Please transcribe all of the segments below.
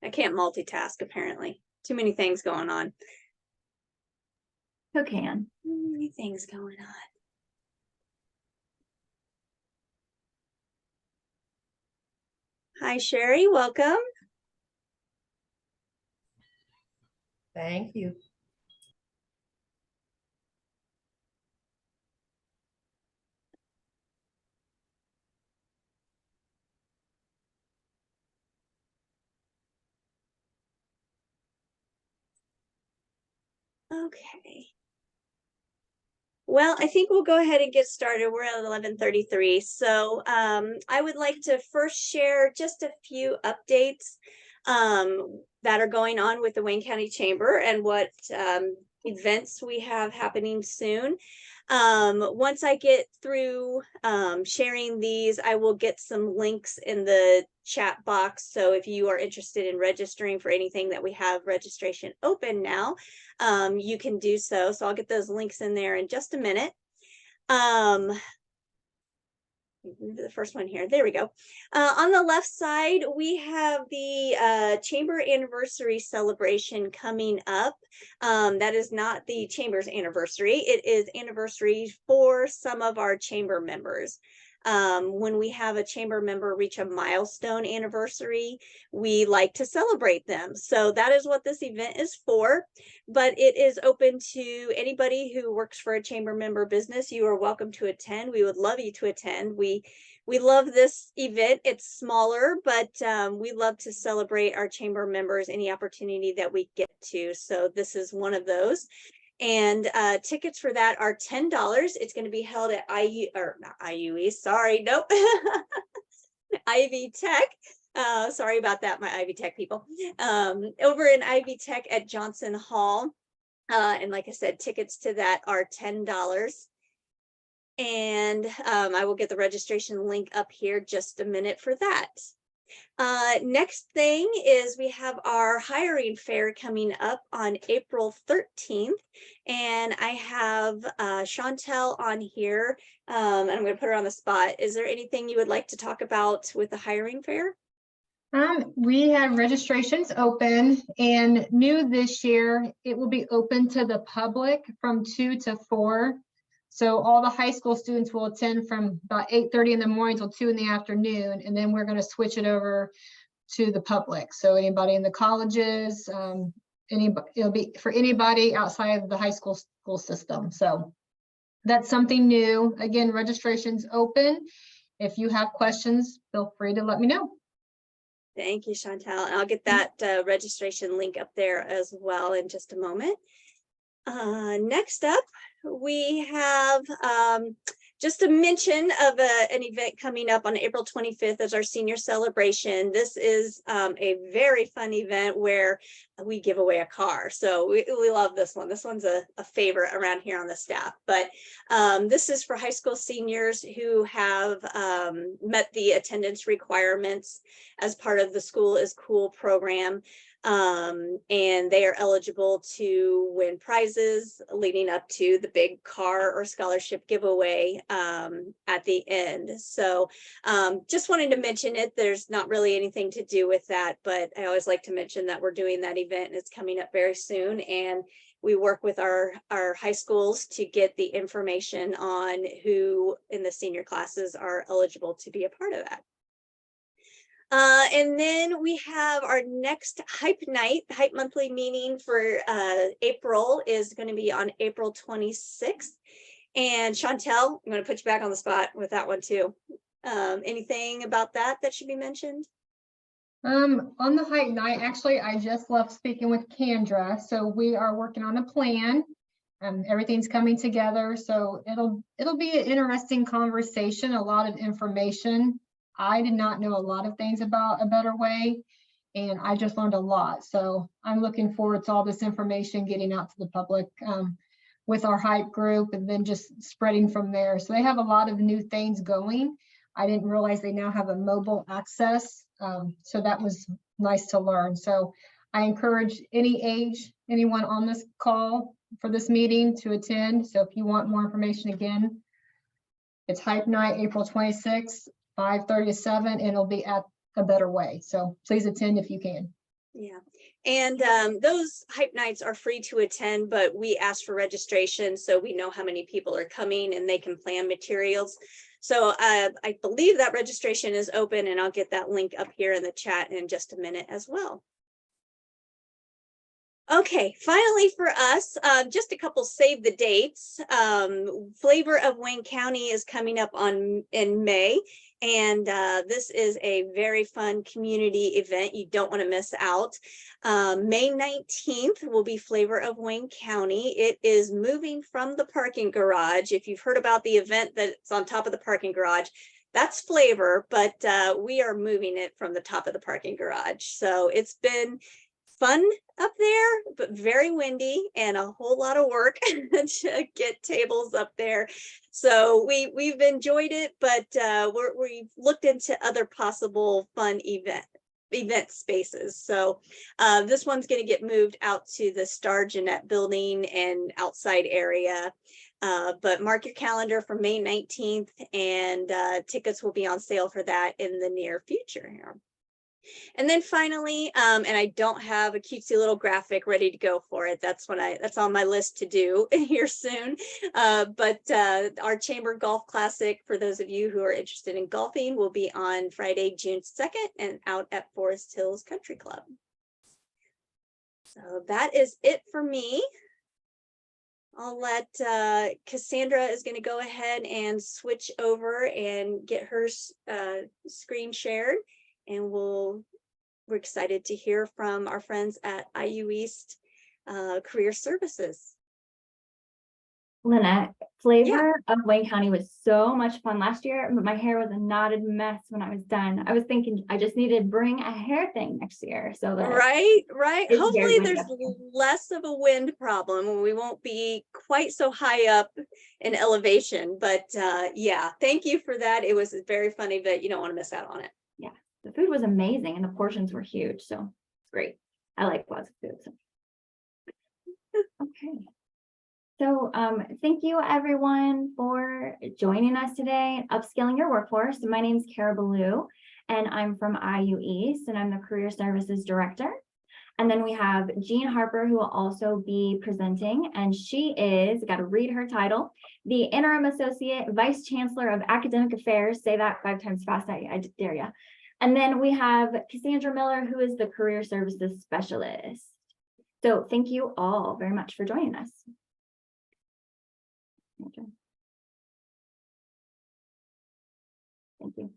I can't multitask, apparently. Too many things going on. Who can? Too many things going on. Hi, Sherry. Welcome. Thank you. Okay. Well, I think we'll go ahead and get started. We're at 11:33. So I would like to first share just a few updates that are going on with the Wayne County Chamber and what events we have happening soon. Once I get through sharing these, I will get some links in the chat box. So if you are interested in registering for anything that we have registration open now, you can do so. So I'll get those links in there in just a minute. The first one here, there we go. On the left side, we have the chamber anniversary celebration coming up. That is not the chamber's anniversary. It is anniversary for some of our chamber members. When we have a chamber member reach a milestone anniversary, we like to celebrate them. So that is what this event is for, but it is open to anybody who works for a chamber member business. You are welcome to attend. We would love you to attend. We love this event. It's smaller, but we love to celebrate our chamber members any opportunity that we get to. So this is one of those. And tickets for that are $10. It's going to be held at not IUE, sorry, nope, Ivy Tech. Sorry about that, my Ivy Tech people. Over in Ivy Tech at Johnson Hall. And like I said, tickets to that are $10. And I will get the registration link up here just a minute for that. Next thing is we have our hiring fair coming up on April 13th, and I have Chantel on here, and I'm going to put her on the spot. Is there anything you would like to talk about with the hiring fair? We have registrations open, and new this year, it will be open to the public from 2 to 4. So all the high school students will attend from about 8:30 in the morning till 2 in the afternoon, and then we're going to switch it over to the public. So anybody in the colleges, it'll be for anybody outside of the high school system. So that's something new. Again, registration's open. If you have questions, feel free to let me know. Thank you, Chantel. And I'll get that registration link up there as well in just a moment. Next up, we have just a mention of an event coming up on April 25th as our senior celebration. This is a very fun event where we give away a car. So we love this one. This one's a favorite around here on the staff. But this is for high school seniors who have met the attendance requirements as part of the School is Cool program. And they are eligible to win prizes leading up to the big car or scholarship giveaway at the end. So just wanted to mention it. There's not really anything to do with that, but I always like to mention that we're doing that event and it's coming up very soon. And we work with our high schools to get the information on who in the senior classes are eligible to be a part of that. And then we have our next Hype Night, Hype Monthly meeting for April is going to be on April 26th. And Chantel, I'm going to put you back on the spot with that one too. Anything about that should be mentioned? On the Hype Night, actually, I just left speaking with Kendra. So we are working on a plan. Everything's coming together. So it'll be an interesting conversation, a lot of information. I did not know a lot of things about A Better Way, and I just learned a lot. So I'm looking forward to all this information getting out to the public with our hype group and then just spreading from there. So they have a lot of new things going. I didn't realize they now have a mobile access. So that was nice to learn. So I encourage any age, anyone on this call for this meeting to attend. So if you want more information, again, it's Hype Night, April 26th. 5:30 to 7, and it'll be at A Better Way. So please attend if you can. Yeah. And those hype nights are free to attend, but we ask for registration so we know how many people are coming and they can plan materials. So I believe that registration is open, and I'll get that link up here in the chat in just a minute as well. Okay, finally for us, just a couple save the dates. Flavor of Wayne County is coming up in May, and this is a very fun community event. You don't want to miss out. May 19th will be Flavor of Wayne County. It is moving from the parking garage. If you've heard about the event that's on top of the parking garage, that's Flavor, but we are moving it from the top of the parking garage. So it's been fun up there, but very windy and a whole lot of work to get tables up there. So we've enjoyed it, but we've looked into other possible fun event spaces. So this one's going to get moved out to the Star Jeanette building and outside area. But mark your calendar for May 19th, and tickets will be on sale for that in the near future here. And then finally, and I don't have a cutesy little graphic ready to go for it. That's on my list to do here soon. But our Chamber Golf Classic, for those of you who are interested in golfing, will be on Friday, June 2nd, and out at Forest Hills Country Club. So that is it for me. I'll let Cassandra is going to go ahead and switch over and get her screen shared. And we're excited to hear from our friends at IU East Career Services. Lynette, Flavor of Wayne County was so much fun last year, but my hair was a knotted mess when I was done. I was thinking I just needed to bring a hair thing next year. So that right. Hopefully very there's less of a wind problem and we won't be quite so high up in elevation. But yeah, thank you for that. It was a very fun event. You don't want to miss out on it. Yeah, the food was amazing and the portions were huge. So it's great. I like lots of food. So. Okay. So thank you everyone for joining us today, Upskilling Your Workforce. My name is Cara Ballou and I'm from IU East and I'm the Career Services Director. And then we have Jean Harper, who will also be presenting, and she is, got to read her title, the Interim Associate Vice Chancellor of Academic Affairs. Say that 5 times fast, I dare ya. And then we have Cassandra Miller, who is the Career Services Specialist. So thank you all very much for joining us. Okay. Thank you.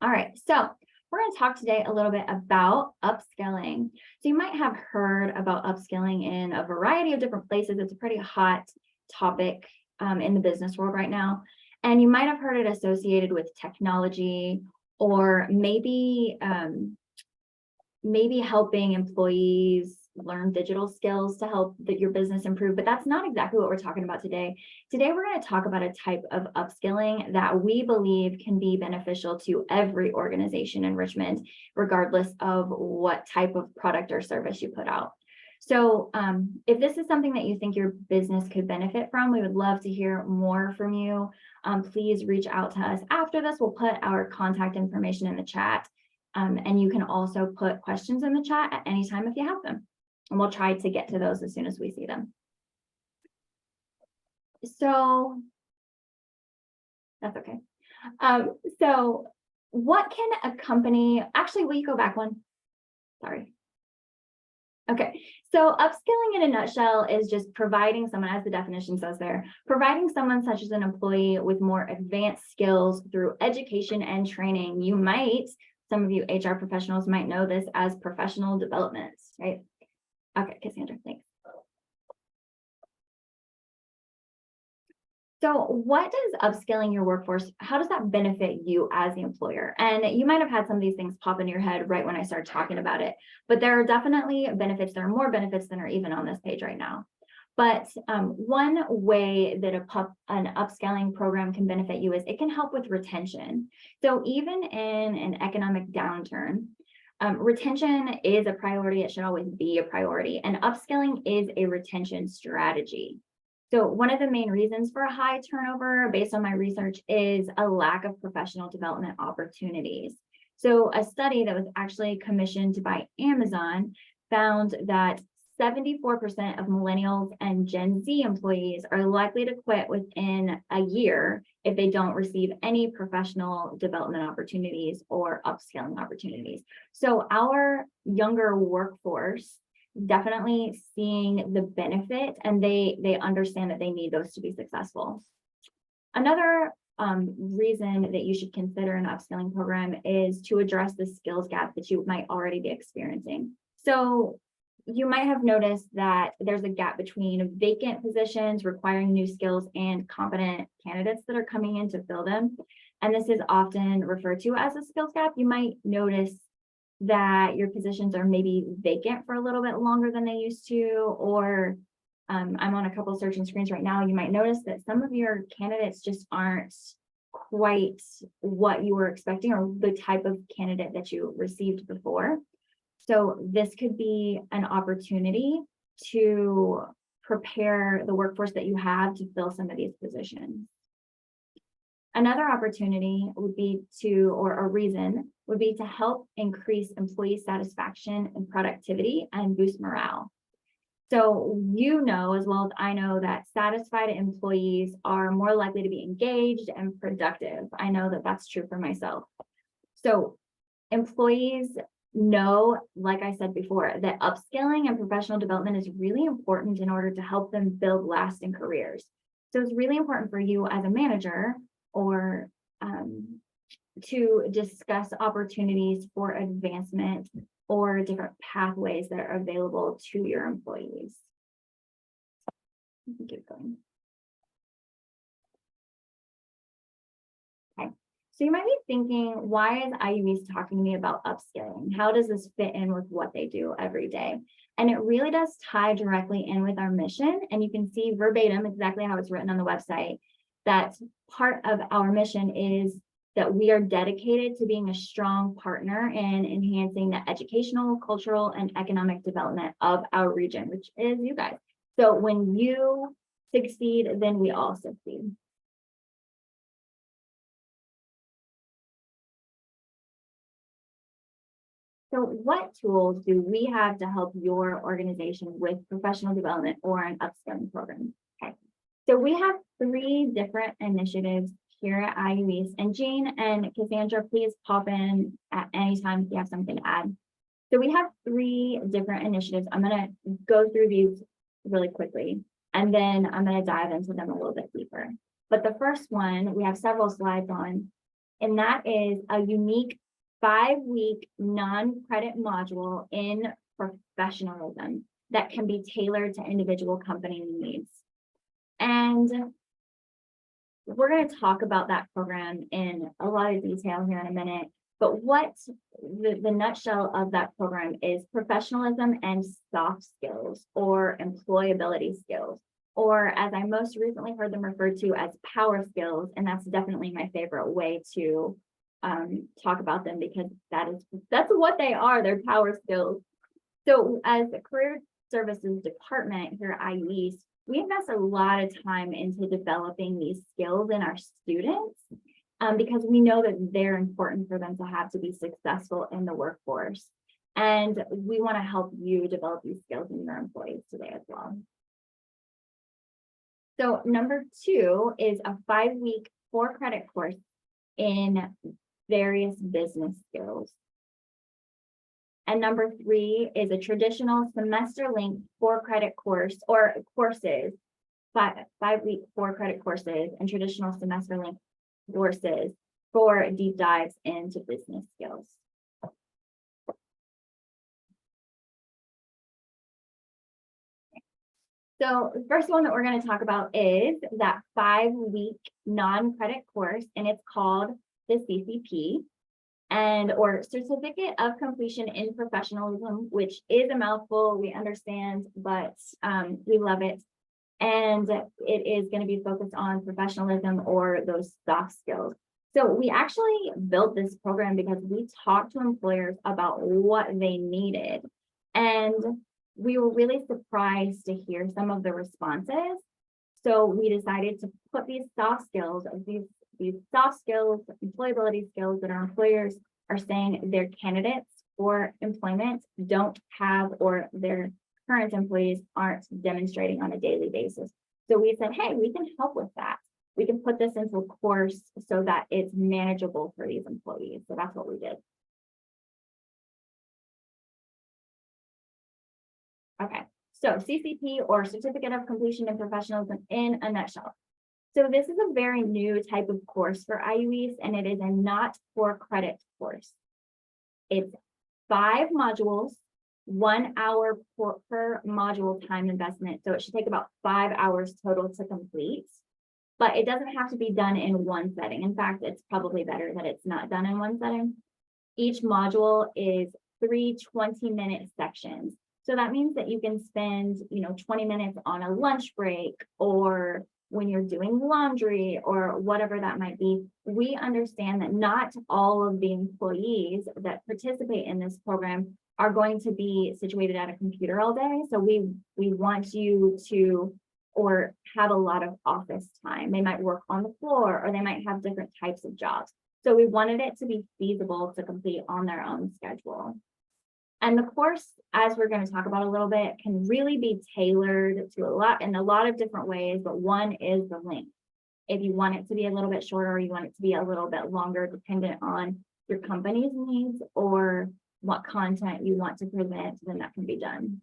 All right, so we're going to talk today a little bit about upskilling. So you might have heard about upskilling in a variety of different places. It's a pretty hot topic in the business world right now. And you might have heard it associated with technology or maybe helping employees learn digital skills to help your business improve, but that's not exactly what we're talking about today. Today, we're going to talk about a type of upskilling that we believe can be beneficial to every organization in Richmond, regardless of what type of product or service you put out. So if this is something that you think your business could benefit from, we would love to hear more from you. Please reach out to us after this. We'll put our contact information in the chat. And you can also put questions in the chat at any time if you have them. And we'll try to get to those as soon as we see them. So that's okay. So what can a company, actually, will you go back one? Sorry. Okay, so upskilling in a nutshell is just providing someone, as the definition says there, providing someone such as an employee with more advanced skills through education and training. You might, some of you HR professionals might know this as professional development, right? Okay, Cassandra, thanks. So what does upskilling your workforce, how does that benefit you as the employer? And you might have had some of these things pop into your head right when I started talking about it, but there are definitely benefits. There are more benefits than are even on this page right now. But one way that an upskilling program can benefit you is it can help with retention. So even in an economic downturn, retention is a priority. It should always be a priority. And upskilling is a retention strategy. So one of the main reasons for a high turnover, based on my research, is a lack of professional development opportunities. So a study that was actually commissioned by Amazon found that 74% of millennials and Gen Z employees are likely to quit within a year if they don't receive any professional development opportunities or upskilling opportunities. So our younger workforce definitely seeing the benefit, and they understand that they need those to be successful. Another reason that you should consider an upskilling program is to address the skills gap that you might already be experiencing. So you might have noticed that there's a gap between vacant positions requiring new skills and competent candidates that are coming in to fill them. And this is often referred to as a skills gap. You might notice that your positions are maybe vacant for a little bit longer than they used to, or I'm on a couple searching screens right now. You might notice that some of your candidates just aren't quite what you were expecting or the type of candidate that you received before. So this could be an opportunity to prepare the workforce that you have to fill some of these positions. Another opportunity would be to, or a reason would be to help increase employee satisfaction and productivity and boost morale. So you know, as well as I know, that satisfied employees are more likely to be engaged and productive. I know that that's true for myself. So employees know, like I said before, that upskilling and professional development is really important in order to help them build lasting careers. So it's really important for you as a manager or to discuss opportunities for advancement or different pathways that are available to your employees. Keep going. Okay, so you might be thinking, why is IUE's talking to me about upskilling? How does this fit in with what they do every day? And it really does tie directly in with our mission. And you can see verbatim exactly how it's written on the website, that part of our mission is that we are dedicated to being a strong partner in enhancing the educational, cultural, and economic development of our region, which is you guys. So when you succeed, then we all succeed. So what tools do we have to help your organization with professional development or an upskilling program? Okay, so we have 3 different initiatives here at IUE's, and Jean and Cassandra, please pop in at any time if you have something to add. So we have 3 different initiatives. I'm going to go through these really quickly, and then I'm going to dive into them a little bit deeper. But the first one, we have several slides on, and that is a unique 5-week non-credit module in professionalism that can be tailored to individual company needs. And we're going to talk about that program in a lot of detail here in a minute, but what the nutshell of that program is professionalism and soft skills or employability skills, or as I most recently heard them referred to as power skills. And that's definitely my favorite way to talk about them, because that's what they are, they're power skills. So as a career services department here at IUE's, we invest a lot of time into developing these skills in our students because we know that they're important for them to have to be successful in the workforce. And we want to help you develop these skills in your employees today as well. So number 2 is a 5-week 4-credit course in various business skills. And number 3 is a traditional semester-length 4-credit course or courses, 5-week 4-credit courses and traditional semester-length courses for deep dives into business skills. So the first one that we're going to talk about is that 5-week non-credit course, and it's called the CCP. And or Certificate of Completion in Professionalism, which is a mouthful, we understand, but we love it. And it is going to be focused on professionalism or those soft skills. So we actually built this program because we talked to employers about what they needed. And we were really surprised to hear some of the responses. So we decided to put these soft skills, these soft skills, employability skills that our employers are saying their candidates for employment don't have, or their current employees aren't demonstrating on a daily basis. So we said, hey, we can help with that. We can put this into a course so that it's manageable for these employees. So that's what we did. Okay, so CCP, or Certificate of Completion in Professionalism, in a nutshell. So this is a very new type of course for IUEs, and it is a not for credit course. It's 5 modules, 1 hour per module time investment. So it should take about 5 hours total to complete, but it doesn't have to be done in one setting. In fact, it's probably better that it's not done in one setting. Each module is 3 20-minute sections. So that means that you can spend, 20 minutes on a lunch break, or when you're doing laundry, or whatever that might be. We understand that not all of the employees that participate in this program are going to be situated at a computer all day. So we want you to, or have a lot of office time. They might work on the floor, or they might have different types of jobs. So we wanted it to be feasible to complete on their own schedule. And the course, as we're going to talk about a little bit, can really be tailored to in a lot of different ways, but one is the length. If you want it to be a little bit shorter, or you want it to be a little bit longer, dependent on your company's needs or what content you want to present, then that can be done.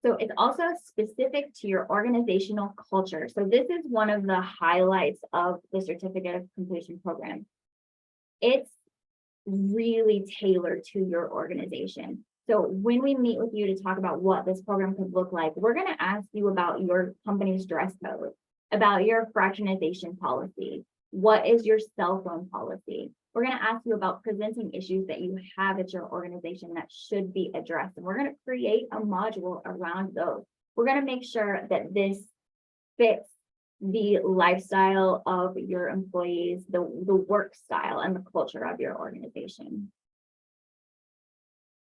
So it's also specific to your organizational culture. So this is one of the highlights of the Certificate of Completion program. It's really tailored to your organization. So when we meet with you to talk about what this program could look like, we're going to ask you about your company's dress code, about your fractionization policy. What is your cell phone policy? We're going to ask you about presenting issues that you have at your organization that should be addressed. And we're going to create a module around those. We're going to make sure that this fits the lifestyle of your employees, the work style and the culture of your organization.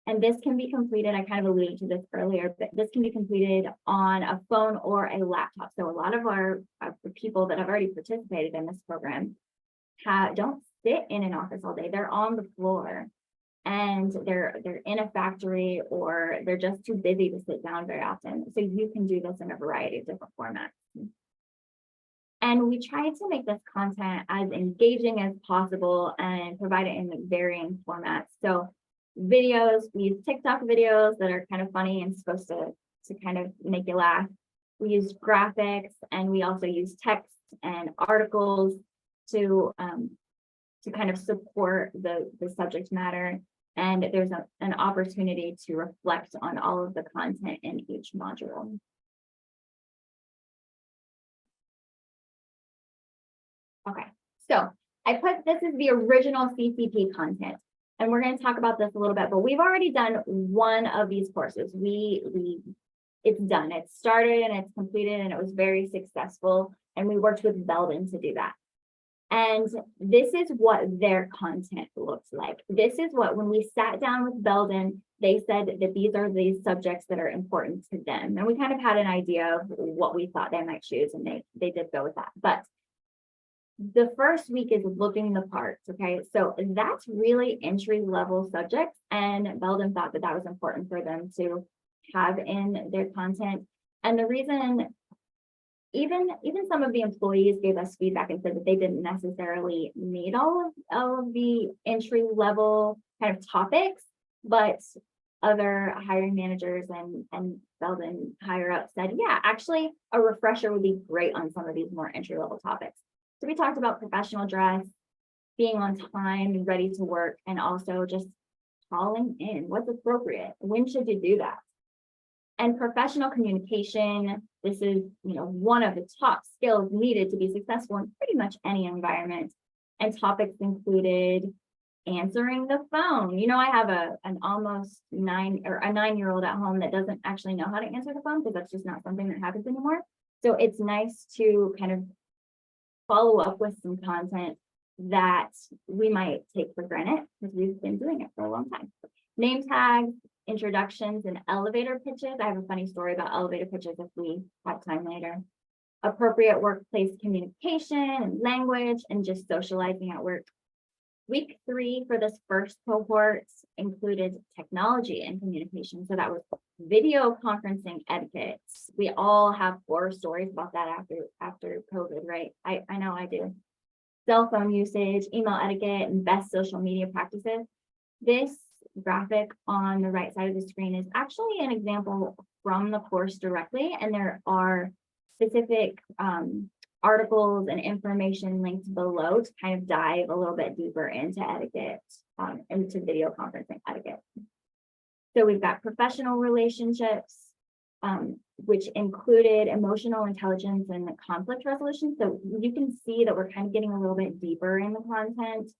And this can be completed, I kind of alluded to this earlier, but this can be completed on a phone or a laptop. So a lot of our people that have already participated in this program don't sit in an office all day. They're on the floor, and they're in a factory, or they're just too busy to sit down very often. So you can do this in a variety of different formats. And we try to make this content as engaging as possible and provide it in varying formats. So videos, we use TikTok videos that are kind of funny and supposed to kind of make you laugh. We use graphics, and we also use text and articles to kind of support the subject matter. And there's an opportunity to reflect on all of the content in each module. Okay, so this is the original CCP content, and we're going to talk about this a little bit, but we've already done one of these courses. It's done, it's started and it's completed, and it was very successful. And we worked with Belden to do that. And this is what their content looks like. This is what, when we sat down with Belden, they said that these are the subjects that are important to them. And we kind of had an idea of what we thought they might choose, and they did go with that. But the first week is looking the parts, okay? So that's really entry-level subjects, and Belden thought that was important for them to have in their content. And the reason, even some of the employees gave us feedback and said that they didn't necessarily need all of the entry-level kind of topics, but other hiring managers and Belden higher up said, yeah, actually a refresher would be great on some of these more entry-level topics. So we talked about professional dress, being on time and ready to work, and also just calling in. What's appropriate? When should you do that? And professional communication, this is one of the top skills needed to be successful in pretty much any environment. And topics included answering the phone. I have an almost 9-year-old at home that doesn't actually know how to answer the phone, because that's just not something that happens anymore. So it's nice to kind of follow up with some content that we might take for granted because we've been doing it for a long time. Name tags, introductions, and elevator pitches. I have a funny story about elevator pitches if we have time later. Appropriate workplace communication and language, and just socializing at work. Week 3 for this first cohort included technology and communication. So that was video conferencing etiquette. We all have horror stories about that after COVID, right? I know I do. Cell phone usage, email etiquette, and best social media practices. This graphic on the right side of the screen is actually an example from the course directly, and there are specific articles and information linked below to kind of dive a little bit deeper into etiquette, into video conferencing etiquette. So we've got professional relationships, which included emotional intelligence and conflict resolution. So you can see that we're kind of getting a little bit deeper in the content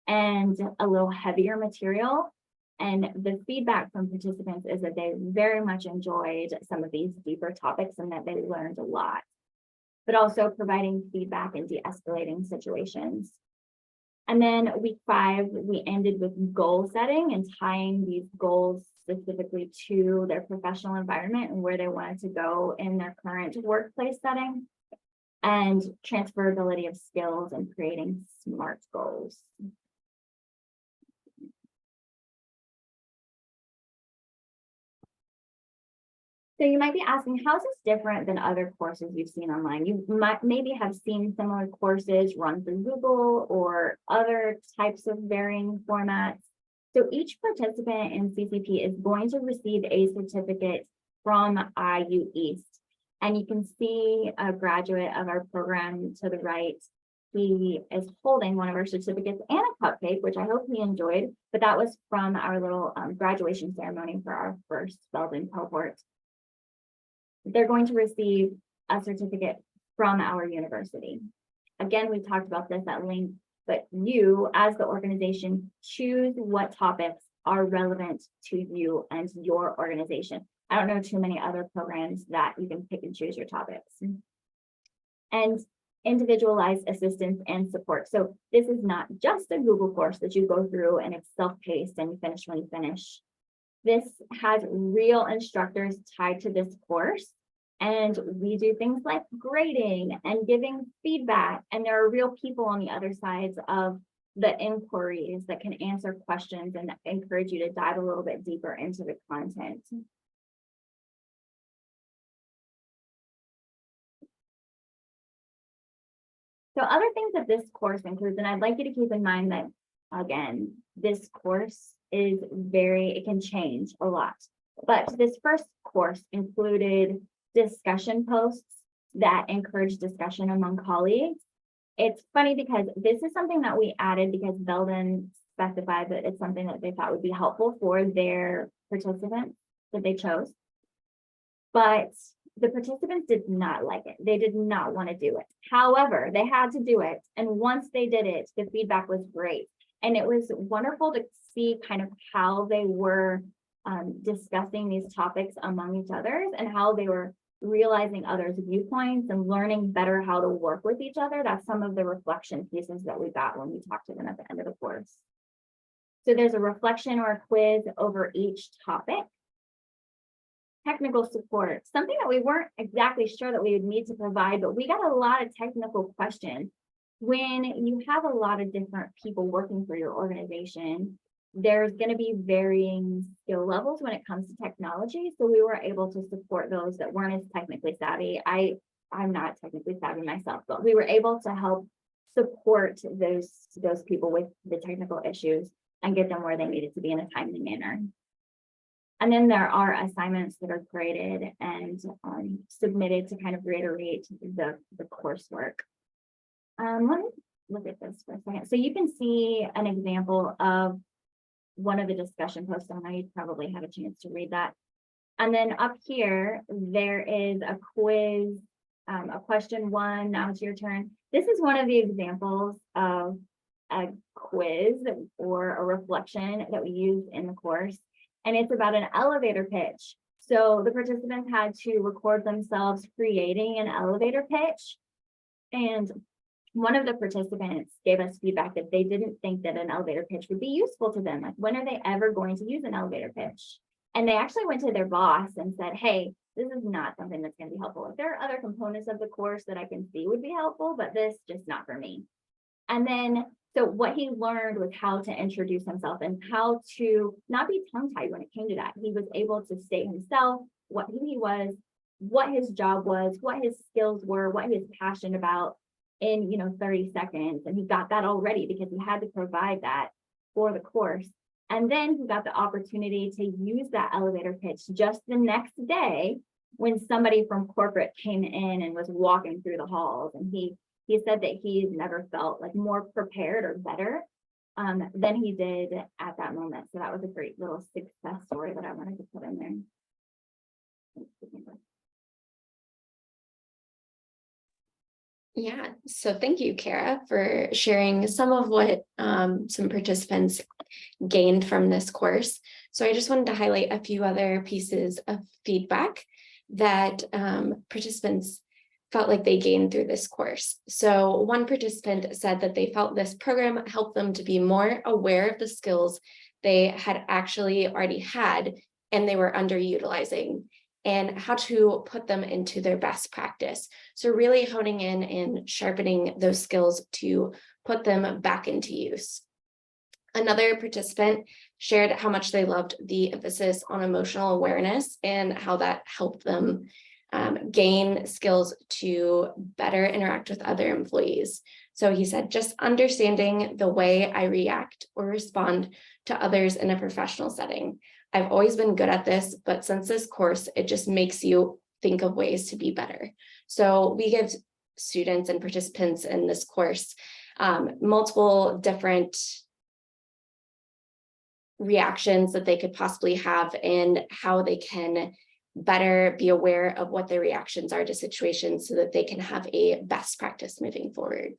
and a little heavier material. And the feedback from participants is that they very much enjoyed some of these deeper topics and that they learned a lot, but also providing feedback and de-escalating situations. And then week 5, we ended with goal setting and tying these goals specifically to their professional environment and where they wanted to go in their current workplace setting, and transferability of skills and creating SMART goals. So you might be asking, how is this different than other courses you've seen online? You might maybe have seen similar courses run through Google or other types of varying formats. So each participant in CCP is going to receive a certificate from IU East. And you can see a graduate of our program to the right. He is holding one of our certificates and a cupcake, which I hope he enjoyed, but that was from our little graduation ceremony for our first Belden cohort. They're going to receive a certificate from our university. Again, we talked about this at length, but you as the organization choose what topics are relevant to you and your organization. I don't know too many other programs that you can pick and choose your topics. And individualized assistance and support. So this is not just a Google course that you go through and it's self-paced and you finish when you finish. This has real instructors tied to this course, and we do things like grading and giving feedback, and there are real people on the other sides of the inquiries that can answer questions and encourage you to dive a little bit deeper into the content. So other things that this course includes, and I'd like you to keep in mind that, again, this course is it can change a lot. But this first course included discussion posts that encourage discussion among colleagues. It's funny because this is something that we added because Belden specified that it's something that they thought would be helpful for their participants that they chose. But the participants did not like it. They did not want to do it. However, they had to do it. And once they did it, the feedback was great. And it was wonderful to see kind of how they were discussing these topics among each other and how they were realizing others' viewpoints and learning better how to work with each other. That's some of the reflection pieces that we got when we talked to them at the end of the course. So there's a reflection or a quiz over each topic. Technical support, something that we weren't exactly sure that we would need to provide, but we got a lot of technical questions. When you have a lot of different people working for your organization, there's going to be varying skill levels when it comes to technology. So we were able to support those that weren't as technically savvy. I'm not technically savvy myself, but we were able to help support those people with the technical issues and get them where they needed to be in a timely manner. And then there are assignments that are graded and submitted to kind of reiterate the coursework. Let me look at this for a second. So you can see an example of one of the discussion posts. I know you probably had a chance to read that. And then up here, there is a quiz, a question 1. Now it's your turn. This is one of the examples of a quiz or a reflection that we use in the course. And it's about an elevator pitch. So the participants had to record themselves creating an elevator pitch. And one of the participants gave us feedback that they didn't think that an elevator pitch would be useful to them. Like, when are they ever going to use an elevator pitch? And they actually went to their boss and said, hey, this is not something that's going to be helpful. If there are other components of the course that I can see would be helpful, but this just not for me. And then So what he learned was how to introduce himself and how to not be tongue-tied when it came to that. He was able to state himself, who he was, what his job was, what his skills were, what he was passionate about in 30 seconds. And he got that already because he had to provide that for the course. And then he got the opportunity to use that elevator pitch just the next day when somebody from corporate came in and was walking through the halls. And he said that he's never felt like more prepared or better than he did at that moment. So that was a great little success story that I wanted to put in there. Yeah, so thank you, Kara, for sharing some of what some participants gained from this course. So I just wanted to highlight a few other pieces of feedback that participants felt like they gained through this course. So one participant said that they felt this program helped them to be more aware of the skills they had actually already had and they were underutilizing, and how to put them into their best practice. So really honing in and sharpening those skills to put them back into use. Another participant shared how much they loved the emphasis on emotional awareness and how that helped them gain skills to better interact with other employees. So he said, just understanding the way I react or respond to others in a professional setting. I've always been good at this, but since this course, it just makes you think of ways to be better. So we give students and participants in this course multiple different reactions that they could possibly have and how they can better be aware of what their reactions are to situations so that they can have a best practice moving forward.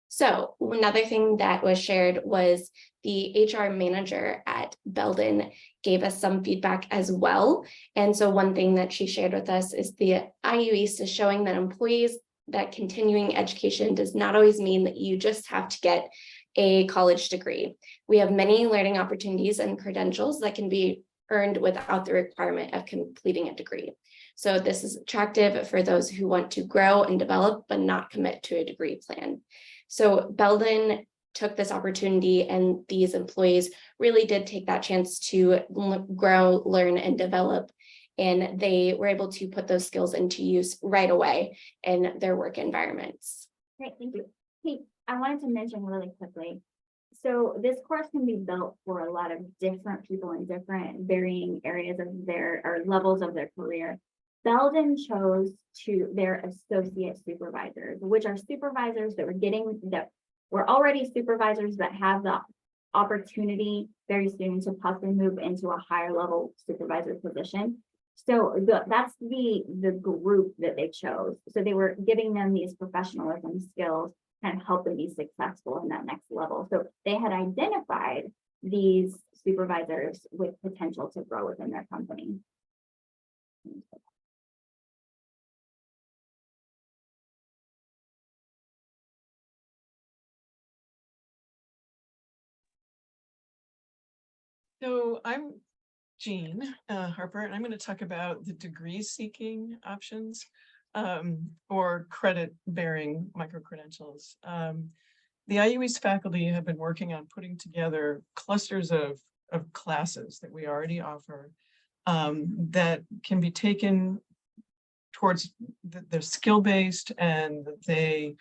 So another thing that was shared was the HR manager at Belden gave us some feedback as well. And so one thing that she shared with us is the IU East is showing that employees that continuing education does not always mean that you just have to get a college degree. We have many learning opportunities and credentials that can be earned without the requirement of completing a degree. So this is attractive for those who want to grow and develop, but not commit to a degree plan. So Belden took this opportunity, and these employees really did take that chance to grow, learn, and develop. And they were able to put those skills into use right away in their work environments. Great, thank you. Hey, I wanted to mention really quickly. So this course can be built for a lot of different people in different varying areas of their or levels of their career. Belden chose their associate supervisors, which are supervisors that were already supervisors that have the opportunity very soon to possibly move into a higher level supervisor position. So that's the group that they chose. So they were giving them these professionalism skills and help them be successful in that next level. So they had identified these supervisors with potential to grow within their company. So I'm Jean Harper, and I'm going to talk about the degree seeking options or credit bearing micro-credentials. The IU East faculty have been working on putting together clusters of classes that we already offer that can be taken towards they're skill-based, and they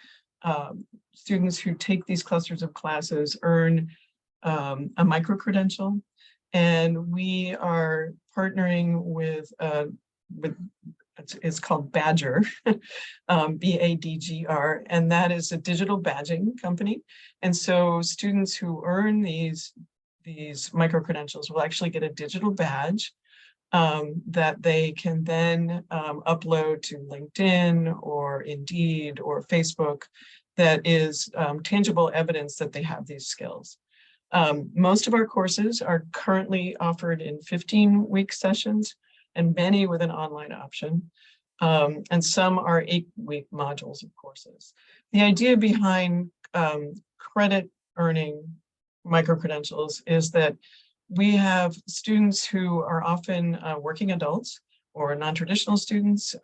students who take these clusters of classes earn a micro-credential. And we are partnering with it's called Badger, BADGR, and that is a digital badging company. And so students who earn these micro-credentials will actually get a digital badge that they can then upload to LinkedIn or Indeed or Facebook that is tangible evidence that they have these skills. Most of our courses are currently offered in 15-week sessions, and many with an online option. And some are 8-week modules of courses. The idea behind credit earning micro-credentials is that we have students who are often working adults or non-traditional students.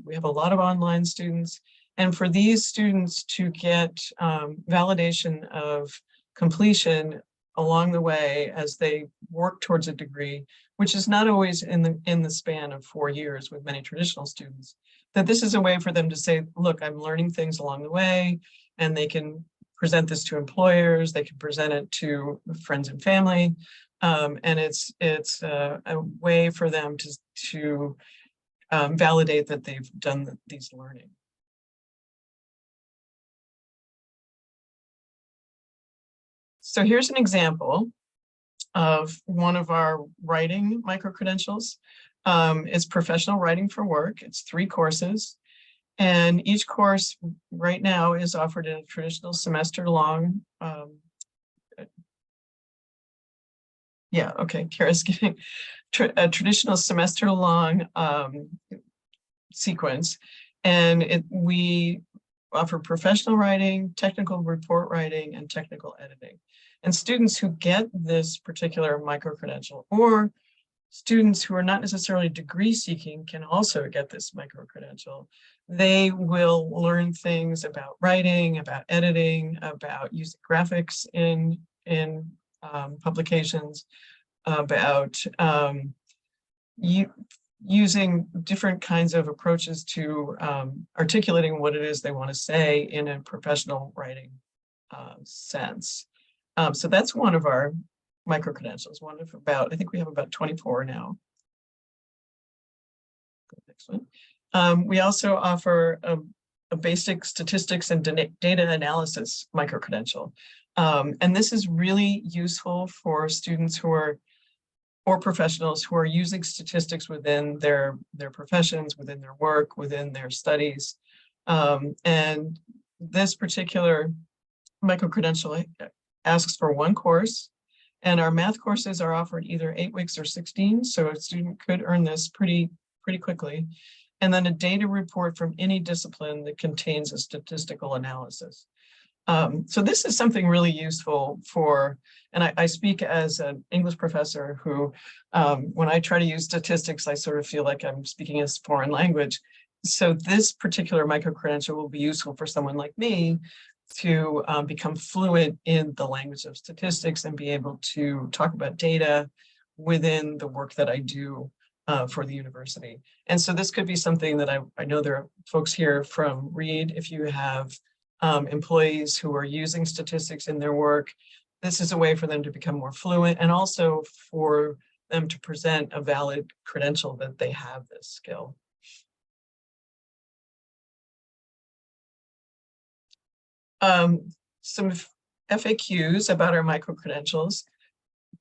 We have a lot of online students, And for these students to get validation of completion along the way as they work towards a degree, which is not always in the span of 4 years with many traditional students, that this is a way for them to say, look, I'm learning things along the way, and they can present this to employers, they can present it to friends and family, and it's a way for them to validate that they've done these learning. So here's an example of one of our writing micro-credentials. It's professional writing for work. It's 3 courses. And each course right now is offered in a traditional semester-long. Yeah, okay, Kara's giving a traditional semester-long sequence. And we offer professional writing, technical report writing, and technical editing. And students who get this particular micro-credential, or students who are not necessarily degree seeking, can also get this micro-credential. They will learn things about writing, about editing, about using graphics in publications, about using different kinds of approaches to articulating what it is they want to say in a professional writing sense. So that's one of our micro-credentials, one of about, I think we have about 24 now. Go to the next one. We also offer a basic statistics and data analysis micro-credential. And this is really useful for students who are, or professionals who are using statistics within their professions, within their work, within their studies. And this particular micro-credential asks for 1 course, and our math courses are offered either 8 weeks or 16, so a student could earn this pretty quickly. And then a data report from any discipline that contains a statistical analysis. So this is something really useful for, and I speak as an English professor who, when I try to use statistics, I sort of feel like I'm speaking a foreign language. So this particular micro-credential will be useful for someone like me to become fluent in the language of statistics and be able to talk about data within the work that I do for the university. And so this could be something that I know there are folks here from Reed. If you have employees who are using statistics in their work, this is a way for them to become more fluent, and also for them to present a valid credential that they have this skill. Some FAQs about our micro-credentials.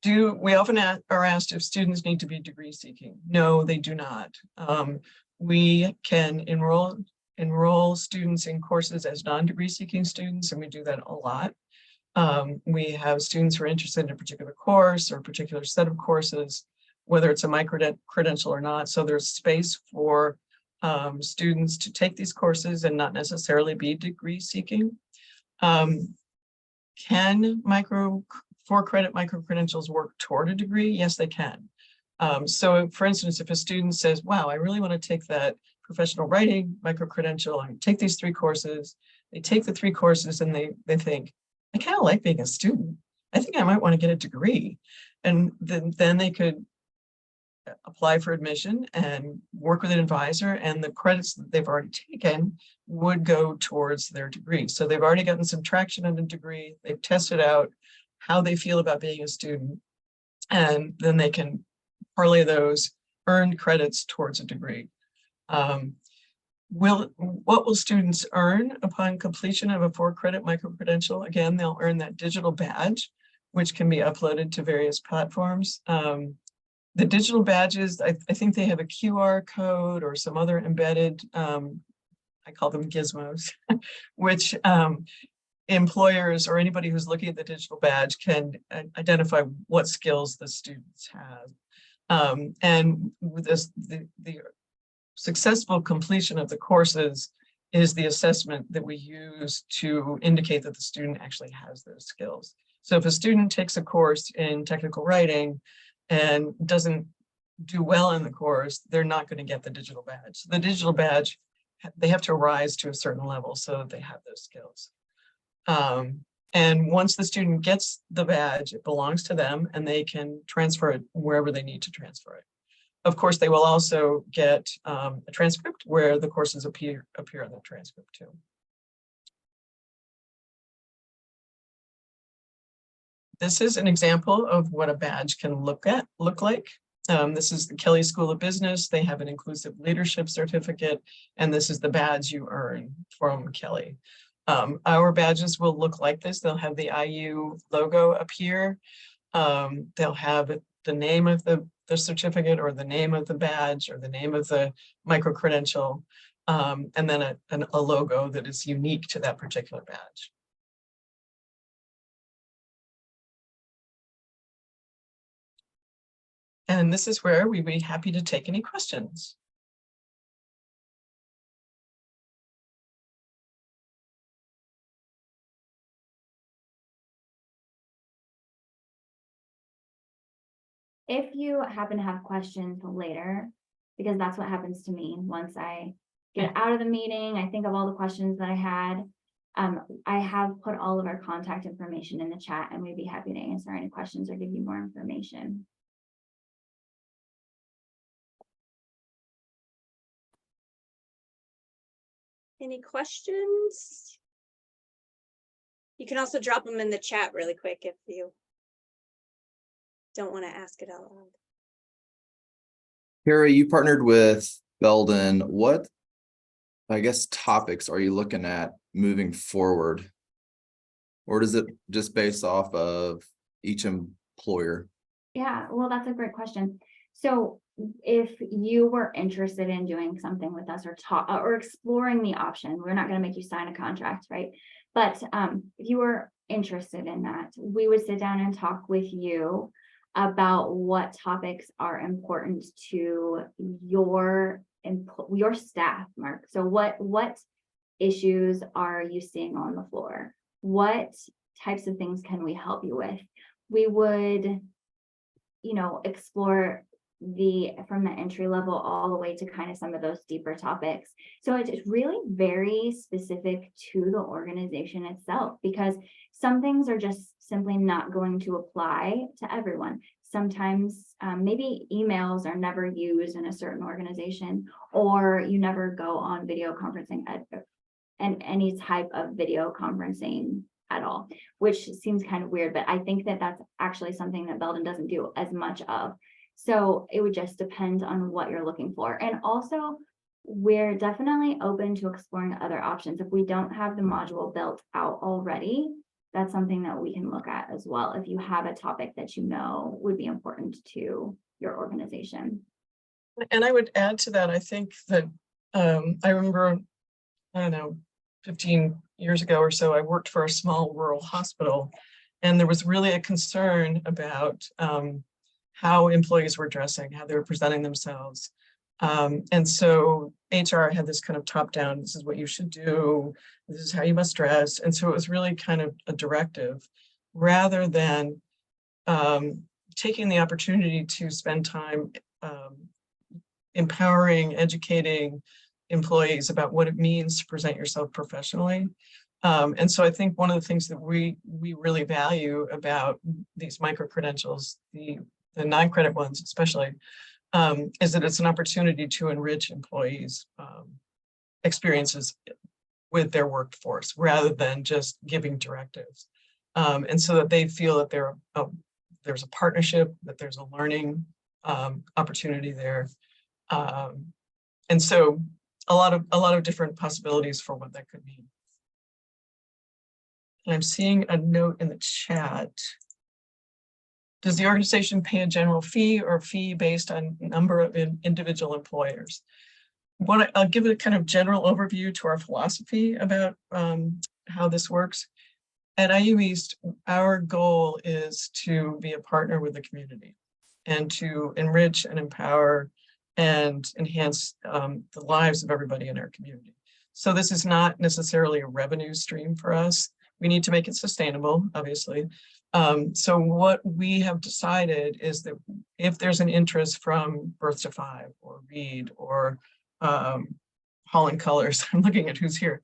We often are asked if students need to be degree seeking. No, they do not. We can enroll students in courses as non-degree seeking students, and we do that a lot. We have students who are interested in a particular course or a particular set of courses, whether it's a micro-credential or not. So there's space for students to take these courses and not necessarily be degree seeking. Can 4-credit micro-credentials work toward a degree? Yes, they can. So for instance, if a student says, wow, I really want to take that professional writing micro-credential, I take these 3 courses, they take the 3 courses and they think, I kind of like being a student. I think I might want to get a degree. And then they could apply for admission and work with an advisor, and the credits that they've already taken would go towards their degree. So they've already gotten some traction on a degree, they've tested out how they feel about being a student, and then they can parlay those earned credits towards a degree. What will students earn upon completion of a 4-credit micro-credential? Again, they'll earn that digital badge, which can be uploaded to various platforms. The digital badges, I think they have a QR code or some other embedded, I call them gizmos, which employers or anybody who's looking at the digital badge can identify what skills the students have. And with this, the successful completion of the courses is the assessment that we use to indicate that the student actually has those skills. So if a student takes a course in technical writing and doesn't do well in the course, they're not going to get the digital badge. So the digital badge they have to rise to a certain level so that they have those skills. And once the student gets the badge, it belongs to them and they can transfer it wherever they need to transfer it. Of course, they will also get a transcript where the courses appear on the transcript too. This is an example of what a badge can look like. This is the Kelly School of Business. They have an inclusive leadership certificate, and this is the badge you earn from Kelly. Our badges will look like this. They'll have the IU logo up here. They'll have the name of the certificate or the name of the badge or the name of the micro-credential, and then a logo that is unique to that particular badge. And this is where we'd be happy to take any questions. If you happen to have questions later, because that's what happens to me once I get out of the meeting, I think of all the questions that I had. I have put all of our contact information in the chat, and we'd be happy to answer any questions or give you more information. Any questions? You can also drop them in the chat really quick if you don't want to ask it out loud. Kara, you partnered with Belden. What, I guess, topics are you looking at moving forward? Or does it just based off of each employer? Yeah, well, that's a great question. So if you were interested in doing something with us or exploring the option, we're not going to make you sign a contract, right? But if you were interested in that, we would sit down and talk with you about what topics are important to your staff, Mark. So what issues are you seeing on the floor? What types of things can we help you with? We would, explore from the entry level all the way to kind of some of those deeper topics. So it's really very specific to the organization itself, because some things are just simply not going to apply to everyone. Sometimes maybe emails are never used in a certain organization, or you never go on video conferencing and any type of video conferencing at all, which seems kind of weird, but I think that that's actually something that Belden doesn't do as much of. So it would just depend on what you're looking for. And also, we're definitely open to exploring other options. If we don't have the module built out already, that's something that we can look at as well, if you have a topic that would be important to your organization. And I would add to that, I think that I remember, I don't know, 15 years ago or so, I worked for a small rural hospital, and there was really a concern about how employees were dressing, how they were presenting themselves. And so HR had this kind of top-down, this is what you should do, this is how you must dress. And so it was really kind of a directive, rather than taking the opportunity to spend time empowering, educating employees about what it means to present yourself professionally. And so I think one of the things that we really value about these micro-credentials, the non-credit ones especially, is that it's an opportunity to enrich employees' experiences with their workforce, rather than just giving directives. And so that they feel that there's a partnership, that there's a learning opportunity there. And so a lot of different possibilities for what that could mean. And I'm seeing a note in the chat. Does the organization pay a general fee or fee based on number of individual employers? I'll give a kind of general overview to our philosophy about how this works. At IU East, our goal is to be a partner with the community and to enrich and empower and enhance the lives of everybody in our community. So this is not necessarily a revenue stream for us. We need to make it sustainable, obviously. So what we have decided is that if there's an interest from Birth to 5 or READ or Holland Colors, I'm looking at who's here.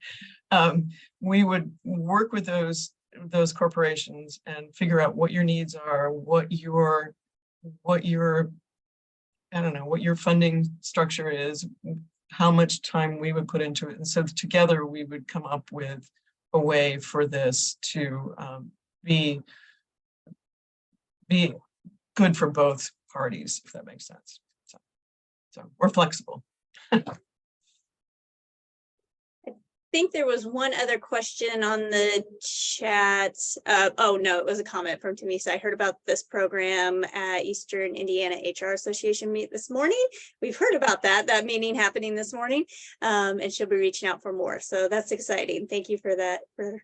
We would work with those corporations and figure out what your needs are, what your I don't know, what your funding structure is, how much time we would put into it. And so together we would come up with a way for this to be good for both parties, if that makes sense. So we're flexible. Think there was one other question on the chat. Oh no, it was a comment from Tamisa. I heard about this program at Eastern Indiana HR Association meet this morning. We've heard about that meeting happening this morning, and she'll be reaching out for more. So that's exciting. Thank you for that, for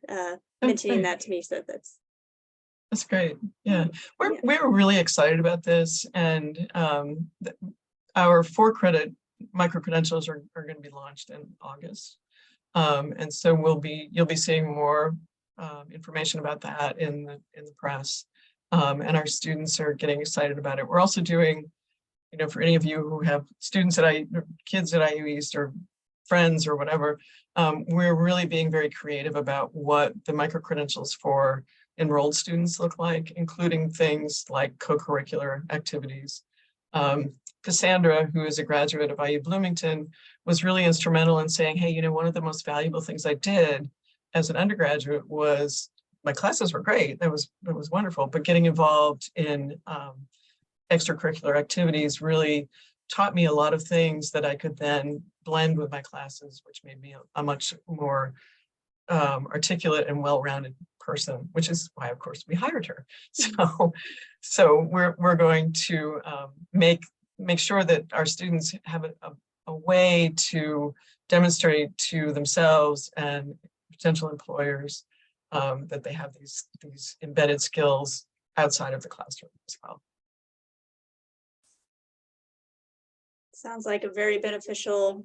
mentioning that to me. So That's great. Yeah, we're really excited about this, and our 4-credit micro-credentials are going to be launched in August. And so you'll be seeing more information about that in the press, and our students are getting excited about it. We're also doing, you know, for any of you who have students at kids at IU East or friends or whatever, we're really being very creative about what the micro-credentials for enrolled students look like, including things like co-curricular activities. Cassandra, who is a graduate of IU Bloomington, was really instrumental in saying, hey, you know, one of the most valuable things I did as an undergraduate was, my classes were great, it was wonderful, but getting involved in extracurricular activities really taught me a lot of things that I could then blend with my classes, which made me a much more articulate and well-rounded person, which is why, of course, we hired her. So we're going to make sure that our students have a way to demonstrate to themselves and potential employers that they have these embedded skills outside of the classroom as well. sounds like a very beneficial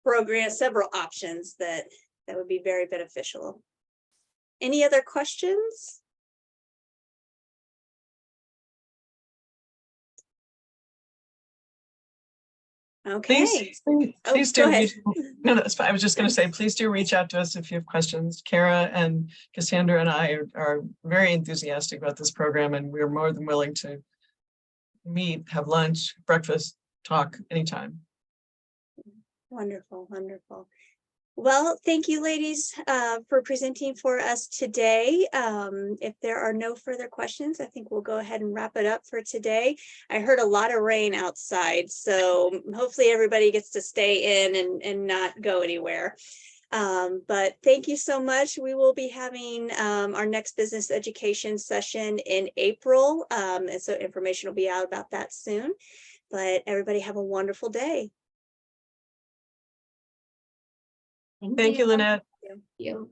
program, several options that would be very beneficial. Any other questions? Okay. Please go do. ahead. No, that's fine. I was just going to say, please do reach out to us if you have questions. Kara and Cassandra and I are very enthusiastic about this program, and we're more than willing to meet, have lunch, breakfast, talk anytime. Wonderful, wonderful. Well, thank you, ladies, for presenting for us today. If there are no further questions, I think we'll go ahead and wrap it up for today. I heard a lot of rain outside, so hopefully everybody gets to stay in and not go anywhere. But thank you so much. We will be having our next business education session in April, and so information will be out about that soon. But everybody have a wonderful day. Thank you, Lynette. Thank you.